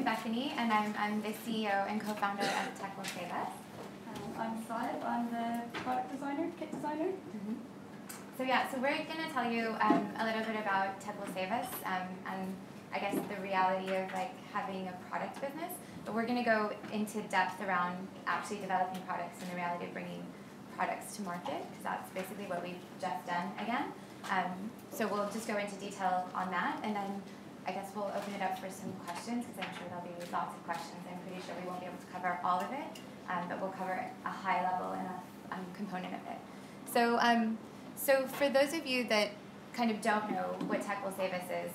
I'm Bethany, and I'm the CEO and co-founder of CreativeMornings. I'm Sadhbh. I'm the product designer, kit designer. So we're going to tell you a little bit about CreativeMornings and I guess the reality of like having a product business. But we're going to go into depth around actually developing products and the reality of bringing products to market, because that's basically what we've just done again. So we'll just go into detail on that, and then I guess we'll open it up for some questions, because I'm sure there'll be lots of questions. I'm pretty sure we won't be able to cover all of it, but we'll cover a high level enough component of it. So for those of you that kind of don't know what Tech Will Save Us is,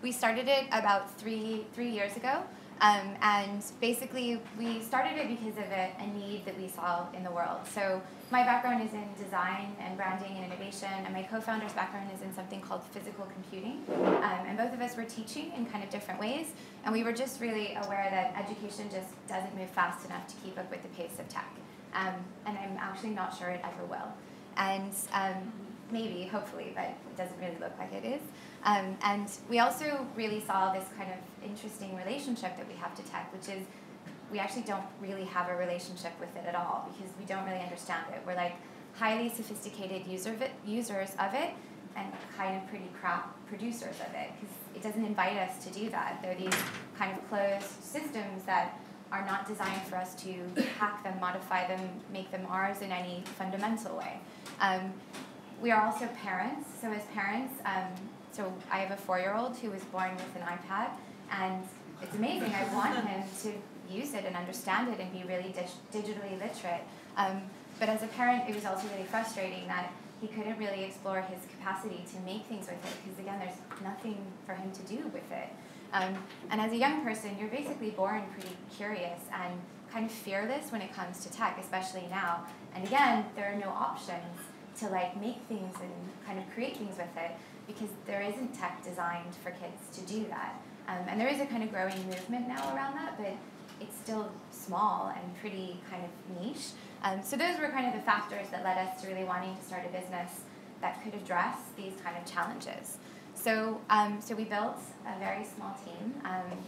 we started it about three years ago. And basically, we started it because of a need that we saw in the world. So my background is in design and branding and innovation, and my co-founder's background is in something called physical computing. And both of us were teaching in kind of different ways, and we were just really aware that education just doesn't move fast enough to keep up with the pace of tech. And I'm actually not sure it ever will. And maybe, hopefully, but it doesn't really look like it is. And we also really saw this kind of interesting relationship that we have to tech, which is we actually don't really have a relationship with it at all, because we don't really understand it. We're like highly sophisticated users of it and kind of pretty crap producers of it, because it doesn't invite us to do that. They're these kind of closed systems that are not designed for us to hack them, modify them, make them ours in any fundamental way. We are also parents, so as parents, so I have a 4-year-old who was born with an iPad, and it's amazing. I want him to use it and understand it and be really digitally literate. But as a parent, it was also really frustrating that he couldn't really explore his capacity to make things with it, because again, there's nothing for him to do with it. And as a young person, you're basically born pretty curious and kind of fearless when it comes to tech, especially now. And again, there are no options to like make things and kind of create things with it, because there isn't tech designed for kids to do that. And there is a kind of growing movement now around that, but it's still small and pretty kind of niche. So those were kind of the factors that led us to really wanting to start a business that could address these kind of challenges. So we built a very small team,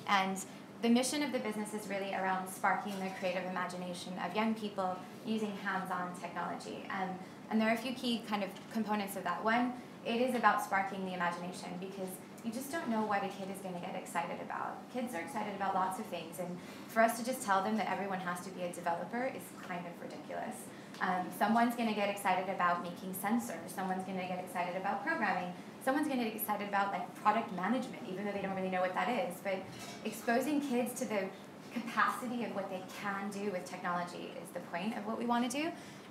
and the mission of the business is really around sparking the creative imagination of young people using hands-on technology. And there are a few key kind of components of that. One, it is about sparking the imagination, because you just don't know what a kid is going to get excited about. Kids are excited about lots of things, and for us to just tell them that everyone has to be a developer is kind of ridiculous. Someone's going to get excited about making sensors. Someone's going to get excited about programming. Someone's going to get excited about like product management, even though they don't really know what that is. But exposing kids to the capacity of what they can do with technology is the point of what we want to do.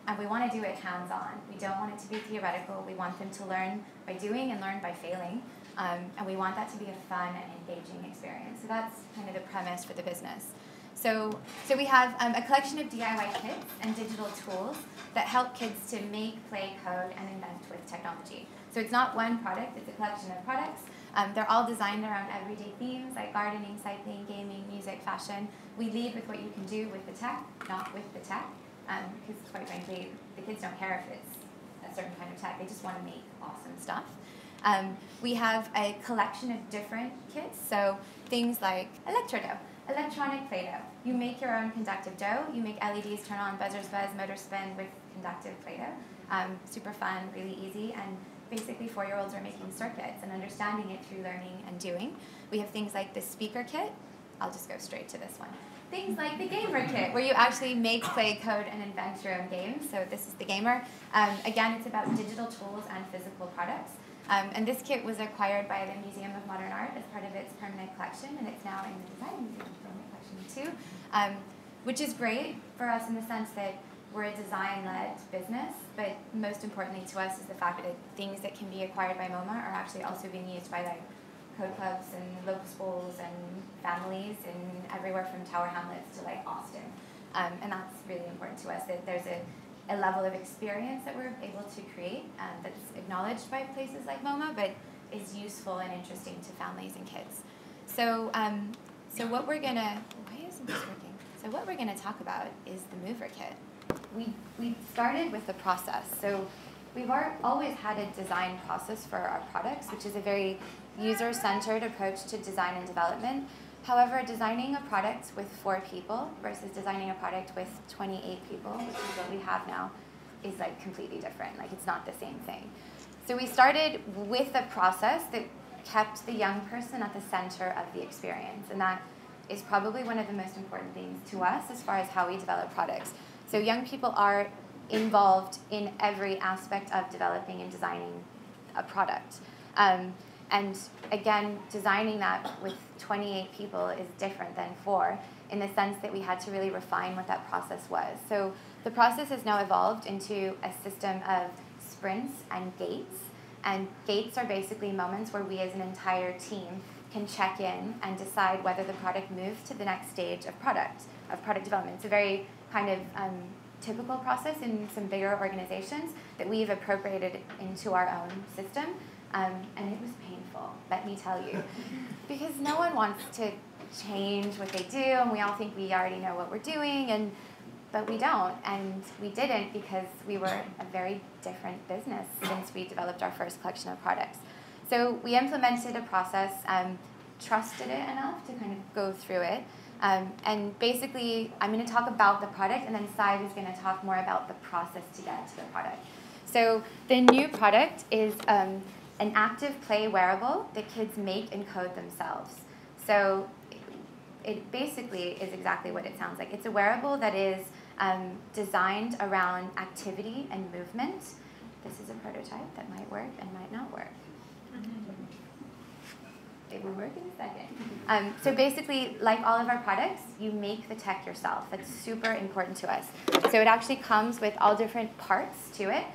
And we want to do it hands-on. We don't want it to be theoretical. We want them to learn by doing and learn by failing. And we want that to be a fun and engaging experience. So that's kind of the premise for the business. So we have a collection of DIY kits and digital tools that help kids to make, play, code, and invent with technology. So it's not one product, it's a collection of products. They're all designed around everyday themes like gardening, cycling, gaming, music, fashion. We lead with what you can do with the tech, not with the tech. Because quite frankly, the kids don't care if it's a certain kind of tech. They just want to make awesome stuff. We have a collection of different kits, so things like electrodough, electronic Play-Doh. You make your own conductive dough. You make LEDs turn on, buzzers buzz, motors spin with conductive Play-Doh. Super fun, really easy, and basically 4-year-olds are making circuits and understanding it through learning and doing. We have things like the speaker kit. I'll just go straight to this one. Things like the gamer kit, where you actually make, play, code, and invent your own games. So this is the gamer. Again, it's about digital tools and physical products. And this kit was acquired by the Museum of Modern Art as part of its permanent collection, and it's now in the Design Museum permanent collection too, which is great for us in the sense that we're a design-led business, but most importantly to us is the fact that things that can be acquired by MoMA are actually also being used by like code clubs and local schools and families and everywhere from Tower Hamlets to like Austin. And that's really important to us, that there's a level of experience that we're able to create that's acknowledged by places like MoMA, but is useful and interesting to families and kids. So what we're gonna, why isn't this working? So what we're gonna talk about is the mover kit. We started with the process. So we've always had a design process for our products, which is a very user-centered approach to design and development. However, designing a product with 4 people versus designing a product with 28 people, which is what we have now, is like completely different. Like it's not the same thing. So we started with a process that kept the young person at the center of the experience, and that is probably one of the most important things to us as far as how we develop products. So young people are involved in every aspect of developing and designing a product. And again, designing that with 28 people is different than 4 in the sense that we had to really refine what that process was. So the process has now evolved into a system of sprints and gates. And gates are basically moments where we as an entire team can check in and decide whether the product moves to the next stage of product development. It's a very kind of typical process in some bigger organizations that we've appropriated into our own system. And it was painful, let me tell you, because no one wants to change what they do, and we all think we already know what we're doing, but we don't, and we didn't because we were a very different business since we developed our first collection of products. So we implemented a process, trusted it enough to kind of go through it, and basically I'm going to talk about the product, and then Sadhbh is going to talk more about the process to get to the product. So the new product is an active play wearable that kids make and code themselves. So it basically is exactly what it sounds like. It's a wearable that is designed around activity and movement. This is a prototype that might work and might not work. It will work in a second. So basically, like all of our products, you make the tech yourself. That's super important to us. So it actually comes with all different parts to it.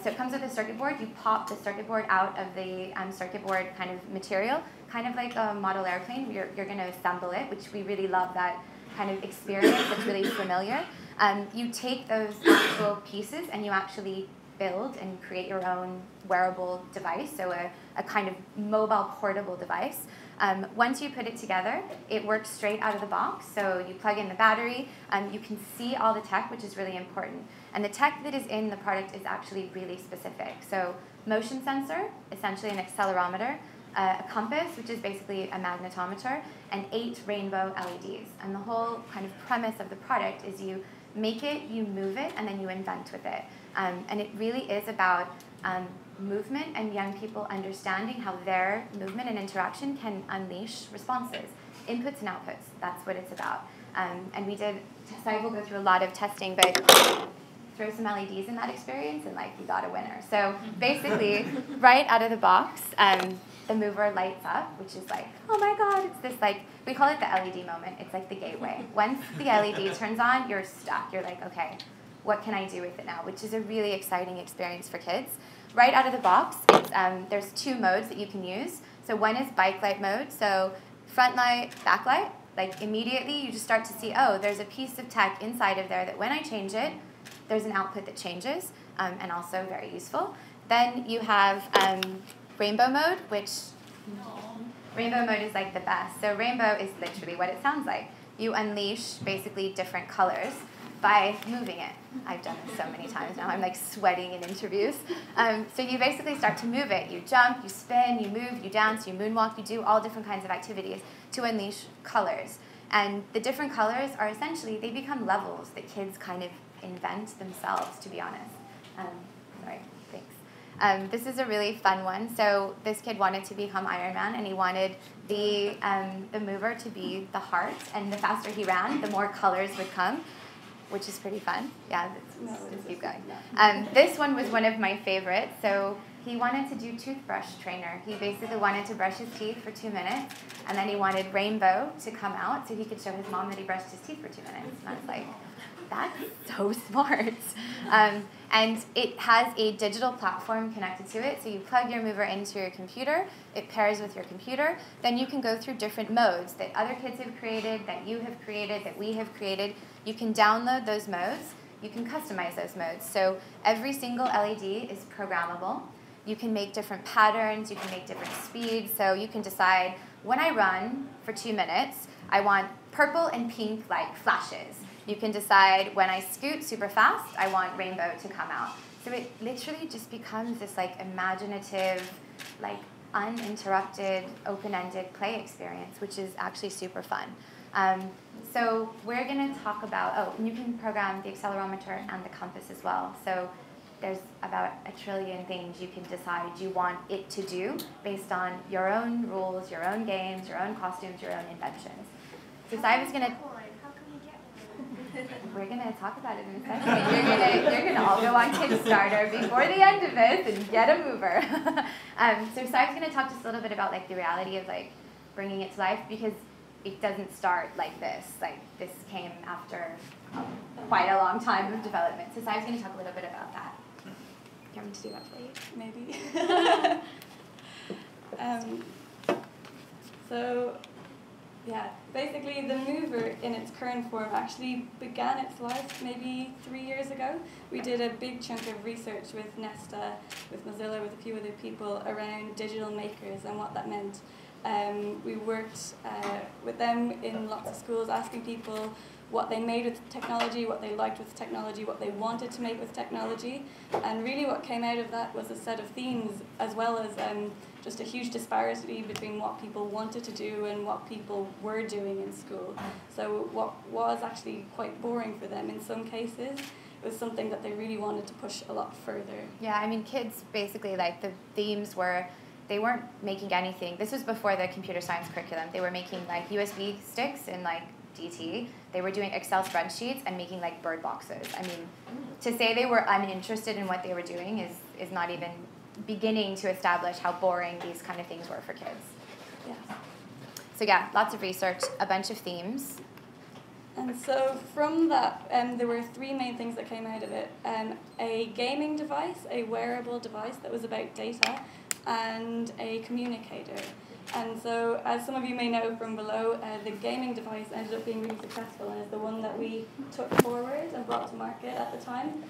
So it comes with a circuit board. You pop the circuit board out of the circuit board kind of material, kind of like a model airplane. You're going to assemble it, which we really love that kind of experience. It's really familiar. You take those actual pieces and you actually build and create your own wearable device, so a kind of mobile portable device. Once you put it together, it works straight out of the box. So you plug in the battery, you can see all the tech, which is really important. And the tech that is in the product is actually really specific. So motion sensor, essentially an accelerometer, a compass, which is basically a magnetometer, and 8 rainbow LEDs. And the whole kind of premise of the product is you make it, you move it, and then you invent with it. And it really is about movement and young people understanding how their movement and interaction can unleash responses, inputs and outputs. That's what it's about. And we did, Sadhbh will go through a lot of testing, but throw some LEDs in that experience and you got a winner. So basically, right out of the box, the mover lights up, which is oh my God, it's this we call it the LED moment. It's like the gateway. Once the LED turns on, you're stuck. You're okay, what can I do with it now? Which is a really exciting experience for kids. Right out of the box, it's, there's 2 modes that you can use. So one is bike light mode. So front light, back light. Immediately you just start to see, oh, there's a piece of tech inside of there that when I change it, there's an output that changes, and also very useful. Then you have rainbow mode, which rainbow mode is the best. So rainbow is literally what it sounds like. You unleash basically different colors by moving it. I've done this so many times now. I'm sweating in interviews. So you basically start to move it. You jump, you spin, you move, you dance, you moonwalk, you do all different kinds of activities to unleash colors. And the different colors are essentially, they become levels that kids kind of invent themselves, to be honest. Sorry, thanks. This is a really fun one. So this kid wanted to become Iron Man, and he wanted the mover to be the heart. And the faster he ran, the more colors would come, which is pretty fun. Yeah, let's keep going. This one was one of my favorites. So he wanted to do toothbrush trainer. He basically wanted to brush his teeth for 2 minutes, and then he wanted rainbow to come out so he could show his mom that he brushed his teeth for 2 minutes. And I was that's so smart. And it has a digital platform connected to it. So you plug your mover into your computer. It pairs with your computer. Then you can go through different modes that other kids have created, that you have created, that we have created. You can download those modes. You can customize those modes. So every single LED is programmable. You can make different patterns. You can make different speeds. So you can decide, when I run for 2 minutes, I want purple and pink flashes. You can decide, when I scoot super fast, I want rainbow to come out. So it literally just becomes this imaginative, uninterrupted, open-ended play experience, which is actually super fun. So we're going to talk about, you can program the accelerometer and the compass as well. So there's about 1 trillion things you can decide you want it to do based on your own rules, your own games, your own costumes, your own inventions. So Sadhbh is going to... We're going to talk about it in a second. You're gonna all go on Kickstarter before the end of this and get a mover. So Sadhbh's going to talk just a little bit about like the reality of like bringing it to life, because it doesn't start like this. Like this came after quite a long time of development. So Sadhbh's going to talk a little bit about that. You want me to do that for you? Maybe. So, yeah, basically the mover in its current form actually began its life maybe 3 years ago. We did a big chunk of research with Nesta, with Mozilla, with a few other people around digital makers and what that meant. We worked with them in lots of schools, asking people what they made with technology, what they liked with technology, what they wanted to make with technology. And really what came out of that was a set of themes, as well as just a huge disparity between what people wanted to do and what people were doing in school. So what was actually quite boring for them in some cases was something that they really wanted to push a lot further. Yeah, I mean, kids basically, like, the themes were, they weren't making anything. This was before the computer science curriculum. They were making, like, USB sticks in, like, DT. They were doing Excel spreadsheets and making, like, bird boxes. I mean, to say they were uninterested in what they were doing is not even beginning to establish how boring these kind of things were for kids. Yeah. So yeah, lots of research, a bunch of themes. And so from that, there were 3 main things that came out of it. A gaming device, a wearable device that was about data, and a communicator. And so, as some of you may know from below, the gaming device ended up being really successful and is the one that we took forward and brought to market at the time.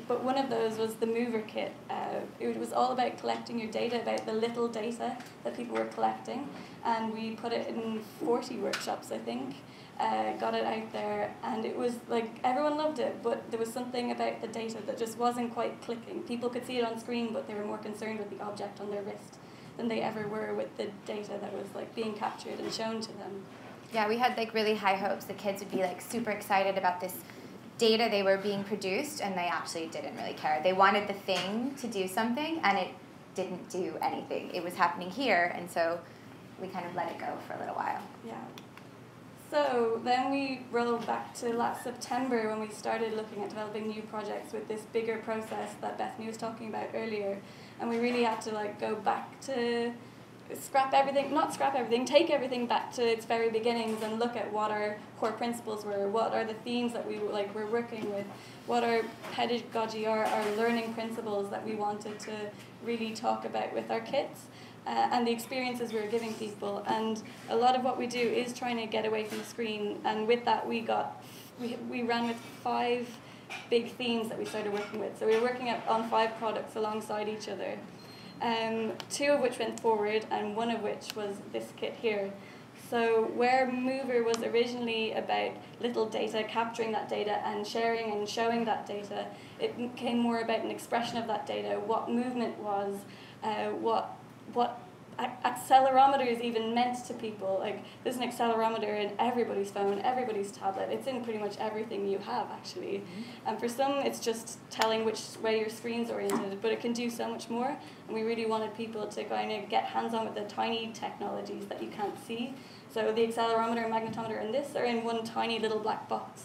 But one of those was the Mover Kit. It was all about collecting your data, about the little data that people were collecting. And we put it in 40 workshops, I think. Got it out there, and it was like everyone loved it, but there was something about the data that just wasn't quite clicking. People could see it on screen, but they were more concerned with the object on their wrist than they ever were with the data that was like being captured and shown to them. Yeah, we had like really high hopes. The kids would be like super excited about this data they were being produced, and they actually didn't really care. They wanted the thing to do something, and it didn't do anything. It was happening here, and so we kind of let it go for a little while. Yeah. So then we rolled back to last September when we started looking at developing new projects with this bigger process that Bethany was talking about earlier. And we really had to like go back to take everything back to its very beginnings and look at what our core principles were, what are the themes that we were working with, what our pedagogy are, our learning principles that we wanted to really talk about with our kids. And the experiences we were giving people. And a lot of what we do is trying to get away from the screen. And with that, we ran with 5 big themes that we started working with. So we were working on 5 products alongside each other. 2 of which went forward, and 1 of which was this kit here. So where Mover was originally about little data, capturing that data and sharing and showing that data, it became more about an expression of that data, what movement was, what accelerometers even meant to people. Like, there's an accelerometer in everybody's phone, everybody's tablet. It's in pretty much everything you have, actually. And for some, it's just telling which way your screen's oriented, but it can do so much more. And we really wanted people to kind of get hands-on with the tiny technologies that you can't see. So the accelerometer and magnetometer and this are in one tiny little black box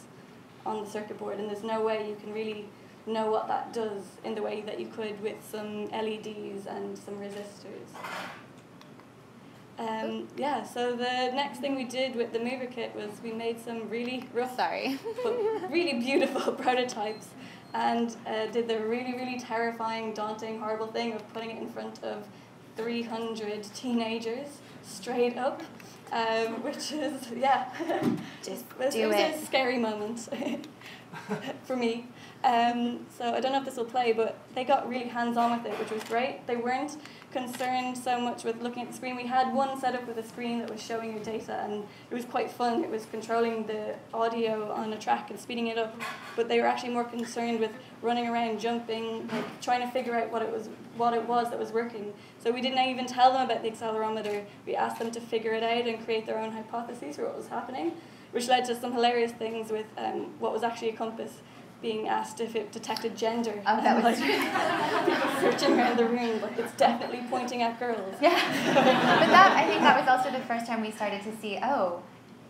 on the circuit board, and there's no way you can really know what that does in the way that you could with some LEDs and some resistors. Yeah, so the next thing we did with the Mover Kit was we made some really rough, but really beautiful prototypes, and did the really, really terrifying, daunting, horrible thing of putting it in front of 300 teenagers straight up, which is, yeah, it was a scary moment for me. So I don't know if this will play, but they got really hands-on with it, which was great. They weren't concerned so much with looking at the screen. We had one setup with a screen that was showing your data, and it was quite fun. It was controlling the audio on a track and speeding it up, but they were actually more concerned with running around, jumping, like trying to figure out what it was what it was that was working. So we didn't even tell them about the accelerometer. We asked them to figure it out and create their own hypotheses for what was happening, which led to some hilarious things with what was actually a compass being asked if it detected gender. Oh, that was people searching around the room, like it's definitely pointing at girls. Yeah. But I think that was also the first time we started to see,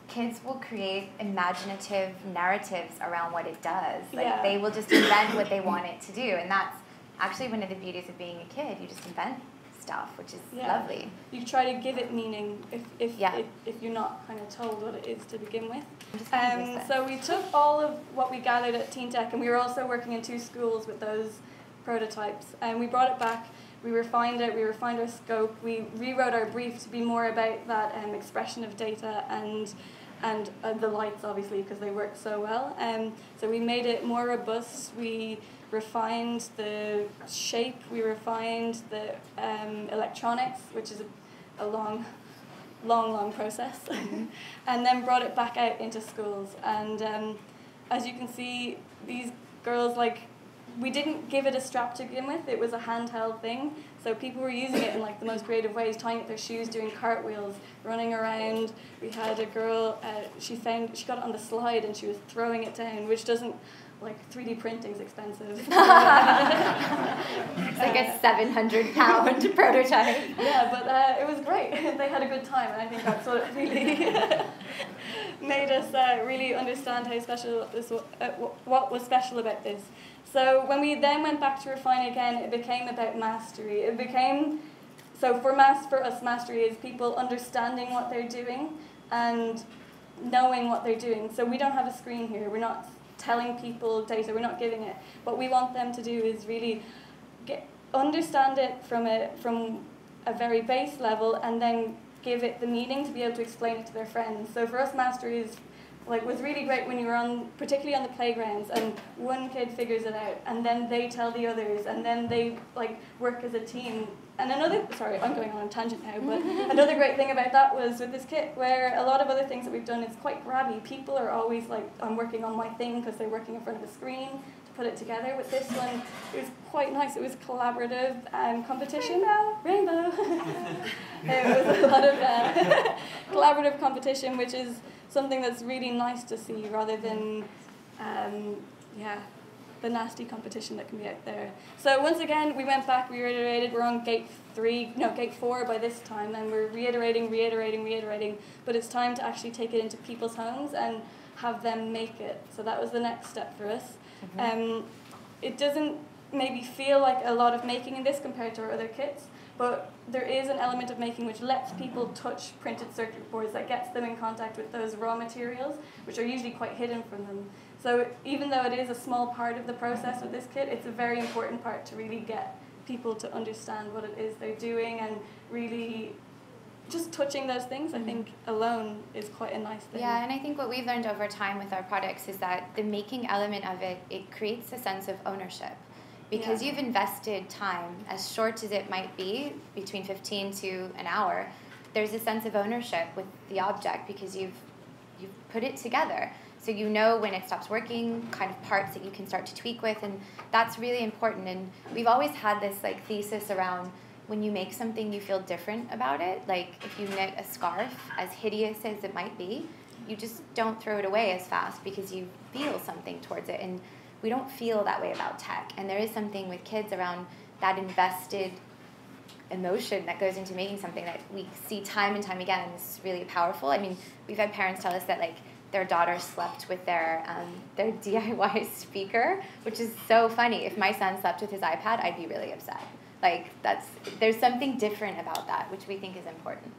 kids will create imaginative narratives around what it does. Like they will just invent what they want it to do, and that's actually one of the beauties of being a kid. You just invent stuff, which is lovely. You try to give it meaning if you're not kind of told what it is to begin with. So we took all of what we gathered at Teen Tech, and we were also working in 2 schools with those prototypes, and we brought it back. We refined it, we refined our scope, we rewrote our brief to be more about that expression of data and the lights, obviously, because they work so well. So we made it more robust, we refined the shape, we refined the electronics, which is a long process, and then brought it back out into schools. And as you can see, these girls, we didn't give it a strap to begin with. It was a handheld thing, so people were using it in the most creative ways, tying up their shoes, doing cartwheels, running around. We had a girl, she got it on the slide and she was throwing it down, which doesn't, 3D printing's expensive. It's like a 700-pound prototype. Yeah, but it was great. They had a good time, and I think that's what really made us really understand how special this what was special about this. So when we then went back to refine again, it became about mastery. It became, for us, mastery is people understanding what they're doing and knowing what they're doing. So we don't have a screen here. We're not telling people data. We're not giving it. What we want them to do is really understand it from a very base level, and then give it the meaning to be able to explain it to their friends. So for us, mastery is was really great when you were particularly on the playgrounds, and one kid figures it out, and then they tell the others, and then they work as a team. And sorry, I'm going on a tangent now, but another great thing about that was with this kit, where a lot of other things that we've done is quite grabby. People are always I'm working on my thing because they're working in front of a screen to put it together. With this one, it was quite nice. It was collaborative competition. Rainbow. It was a lot of collaborative competition, which is something that's really nice to see, rather than the nasty competition that can be out there. So once again, we went back, we reiterated. We're on gate 4 by this time, and we're reiterating, but it's time to actually take it into people's homes and have them make it. So that was the next step for us. It doesn't maybe feel like a lot of making in this compared to our other kits, but there is an element of making which lets people touch printed circuit boards, that gets them in contact with those raw materials, which are usually quite hidden from them. So even though it is a small part of the process with this kit, it's a very important part to really get people to understand what it is they're doing, and really just touching those things, I think, alone is quite a nice thing. Yeah, and I think what we've learned over time with our products is that the making element of it creates a sense of ownership. Because you've invested time, as short as it might be, between 15 to an hour, there's a sense of ownership with the object because you've put it together. So you know when it stops working, kind of parts that you can start to tweak with, and that's really important. And we've always had this thesis around when you make something, you feel different about it. Like if you knit a scarf, as hideous as it might be, you just don't throw it away as fast because you feel something towards it. And we don't feel that way about tech. And there is something with kids around that invested emotion that goes into making something that we see time and time again, and it's really powerful. I mean, we've had parents tell us that their daughter slept with their DIY speaker, which is so funny. If my son slept with his iPad, I'd be really upset. There's something different about that, which we think is important.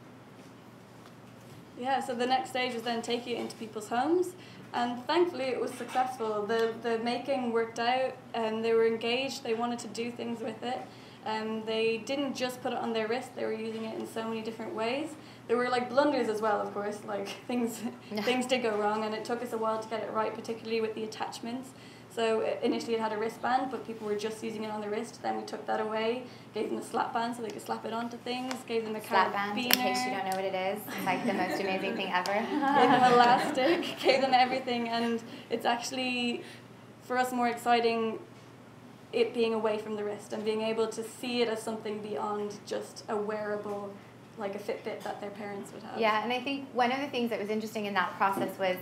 Yeah, so the next stage was then taking it into people's homes, and thankfully it was successful. The making worked out, and they were engaged, they wanted to do things with it. They didn't just put it on their wrist, they were using it in so many different ways. There were blunders as well, of course, things did go wrong, and it took us a while to get it right, particularly with the attachments. So initially it had a wristband, but people were just using it on the wrist. Then we took that away, gave them a slap band so they could slap it onto things, gave them a slap band, in case you don't know what it is. It's the most amazing thing ever. Gave them elastic, gave them everything, and it's actually, for us, more exciting it being away from the wrist and being able to see it as something beyond just a wearable, like a Fitbit that their parents would have. Yeah, and I think one of the things that was interesting in that process was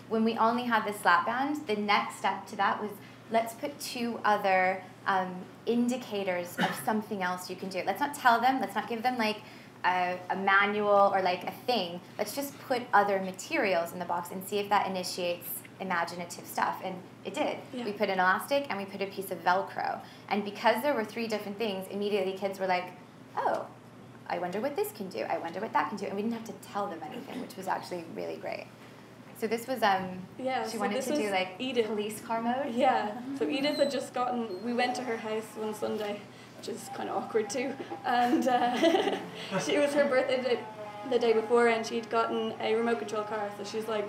when we only had the slap band, the next step to that was let's put 2 other indicators of something else you can do. Let's not tell them, let's not give them like a manual or like a thing. Let's just put other materials in the box and see if that initiates imaginative stuff. And it did. Yeah. We put an elastic and we put a piece of Velcro. And because there were 3 different things, immediately kids were like, oh, I wonder what this can do. I wonder what that can do. And we didn't have to tell them anything, which was actually really great. So this was, she wanted to do like Edith. Police car mode. Yeah, so Edith had just we went to her house one Sunday, which is kind of awkward too. And it was her birthday the day before, and she'd gotten a remote control car. So she's like,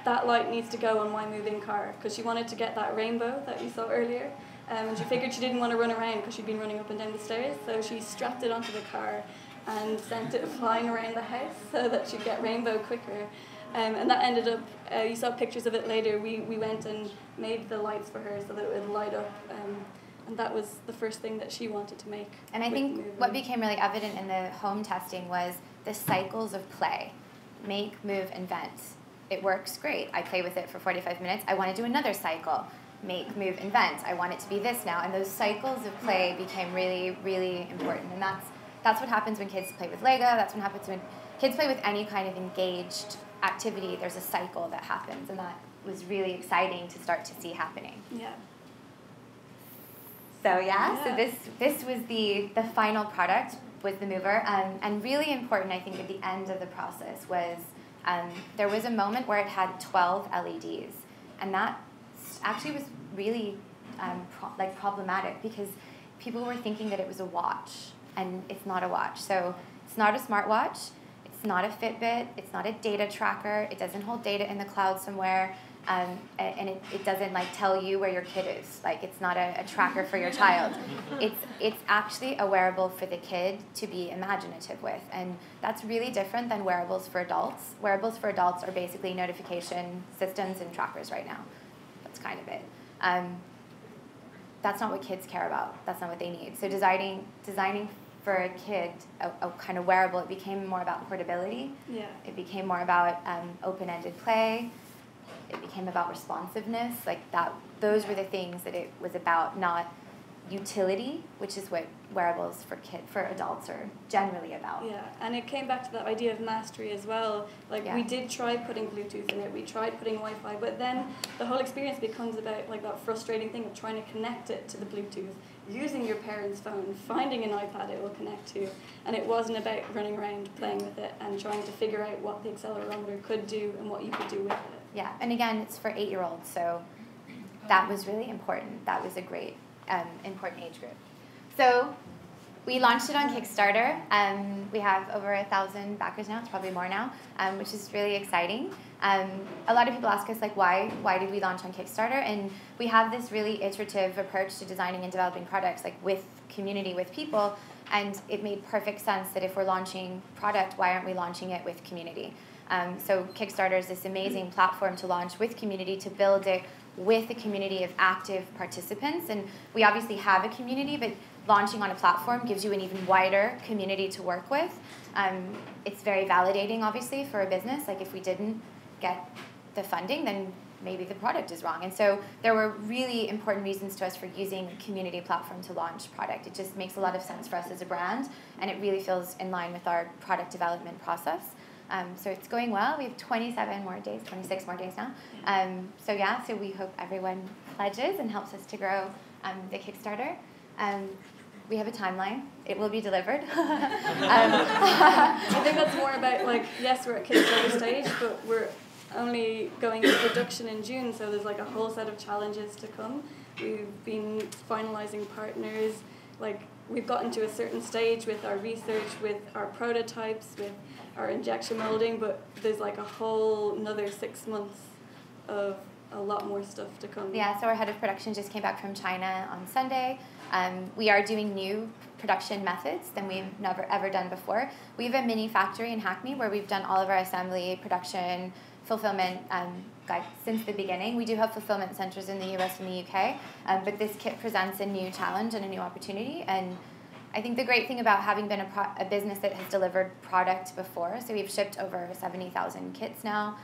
that light needs to go on my moving car, because she wanted to get that rainbow that you saw earlier. And she figured she didn't want to run around because she'd been running up and down the stairs. So she strapped it onto the car and sent it flying around the house so that she'd get rainbow quicker. And that ended up, you saw pictures of it later, we went and made the lights for her so that it would light up. And that was the first thing that she wanted to make. And I think what became really evident in the home testing was the cycles of play. Make, move, invent. It works great. I play with it for 45 minutes. I want to do another cycle. Make, move, invent. I want it to be this now. And those cycles of play became really, really important. And that's what happens when kids play with Lego. That's what happens when kids play with any kind of engaged activity. There's a cycle that happens, and that was really exciting to start to see happening. Yeah. So this was the final product, was the mover, and really important, I think, at the end of the process was there was a moment where it had 12 LEDs, and that actually was really problematic because people were thinking that it was a watch, and it's not a watch. So it's not a smartwatch. It's not a Fitbit, it's not a data tracker, it doesn't hold data in the cloud somewhere, and it doesn't tell you where your kid is. It's not a tracker for your child. It's actually a wearable for the kid to be imaginative with, and that's really different than wearables for adults. Wearables for adults are basically notification systems and trackers right now. That's kind of it. That's not what kids care about. That's not what they need. So designing for a kid, a kind of wearable, it became more about portability. Yeah. It became more about open-ended play. It became about responsiveness. Those were the things that it was about, not utility, which is what wearables for adults are generally about. Yeah, and it came back to that idea of mastery as well. We did try putting Bluetooth in it, we tried putting Wi-Fi, but then the whole experience becomes about that frustrating thing of trying to connect it to the Bluetooth, using your parents' phone, finding an iPad it will connect to, and it wasn't about running around playing with it and trying to figure out what the accelerometer could do and what you could do with it. Yeah, and again, it's for 8-year-olds, so that was really important. That was a great, important age group. So we launched it on Kickstarter. We have over 1,000 backers now. It's probably more now, which is really exciting. A lot of people ask us, why did we launch on Kickstarter? And we have this really iterative approach to designing and developing products, with community, with people. And it made perfect sense that if we're launching product, why aren't we launching it with community? So Kickstarter is this amazing platform to launch with community, to build it with a community of active participants. And we obviously have a community, but launching on a platform gives you an even wider community to work with. It's very validating, obviously, for a business. If we didn't get the funding, then maybe the product is wrong. And so there were really important reasons to us for using a community platform to launch product. It just makes a lot of sense for us as a brand, and it really feels in line with our product development process. So it's going well. We have 26 more days now. So we hope everyone pledges and helps us to grow the Kickstarter. We have a timeline. It will be delivered. I think that's more about, yes, we're at Kickstarter stage, but we're only going into production in June, so there's a whole set of challenges to come. We've been finalizing partners. We've gotten to a certain stage with our research, with our prototypes, with our injection molding, but there's a whole another 6 months of a lot more stuff to come. Yeah, so our head of production just came back from China on Sunday. We are doing new production methods than we've never ever done before. We have a mini factory in Hackney where we've done all of our assembly, production, fulfillment like since the beginning. We do have fulfillment centers in the US and the UK, but this kit presents a new challenge and a new opportunity. And I think the great thing about having been a business that has delivered product before, so we've shipped over 70,000 kits now,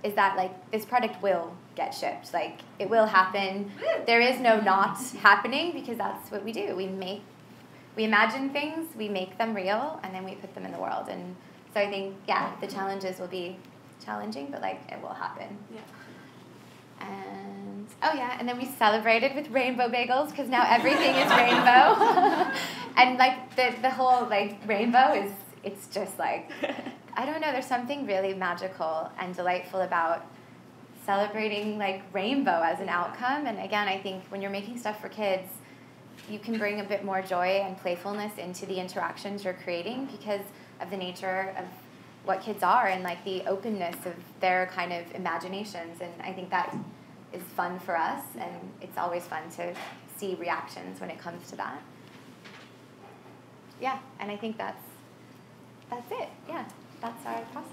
is that like this product will get shipped. Like it will happen. There is no not happening, because that's what we do. We imagine things, we make them real, and then we put them in the world. And so I think, yeah, the challenges will be challenging, but like it will happen. Yeah. And and then we celebrated with rainbow bagels, because now everything is rainbow. And like the whole like rainbow it's just like, I don't know, there's something really magical and delightful about celebrating like rainbow as an outcome. And again, I think when you're making stuff for kids, you can bring a bit more joy and playfulness into the interactions you're creating, because of the nature of what kids are and like the openness of their kind of imaginations. And I think that is fun for us, and it's always fun to see reactions when it comes to that. Yeah, and I think that's it. Yeah, that's our process.